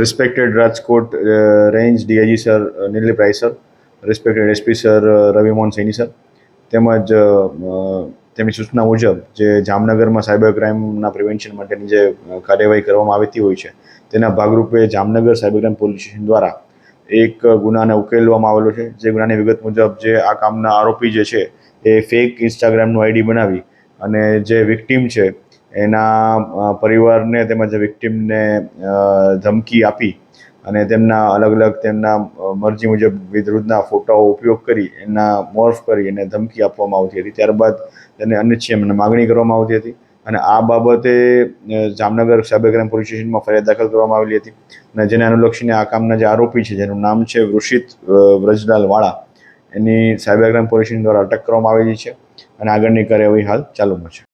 respected Rajkot range DIG sir Nirlipt Rai sir, respected SP sir Ravi Mohan Saini sir, તેમજ તેમની સૂચના મુજબ જે જામનગરમાં સાયબર ક્રાઇમના પ્રિવેન્શન માટેની જે કાર્યવાહી કરવામાં આવતી હોય છે તેના ભાગરૂપે Jamnagar cyber crime police station દ્વારા એક ગુનાને ઉકેલવામાં આવેલો છે. જે ગુનાની વિગત મુજબ જે આ કામના આરોપી જે છે એ ફેક ઇન્સ્ટાગ્રામનું આઈડી બનાવી અને જે વિક્ટીમ છે એના પરિવારને તેમજ વિક્ટીમને ધમકી આપી અને તેમના અલગ અલગ તેમના મરજી મુજબ વિરુદ્ધના ફોટાઓ ઉપયોગ કરી એના મોર્ફ કરી અને ધમકી આપવામાં આવતી હતી. ત્યારબાદ તેને અનિચ્છનીય માગણી કરવામાં આવતી હતી અને આ બાબતે જામનગર સાયબર ક્રાઇમ પોલીસ સ્ટેશનમાં ફરિયાદ દાખલ કરવામાં આવેલી હતી અને જેને અનુલક્ષીને આ કામના જે આરોપી છે જેનું નામ છે વૃષિત વ્રજલાલ વાળા, એની સાયબર ક્રાઇમ પોલીસ સ્ટેશન દ્વારા અટક કરવામાં આવેલી છે અને આગળની કાર્યવાહી હાલ ચાલુમાં છે.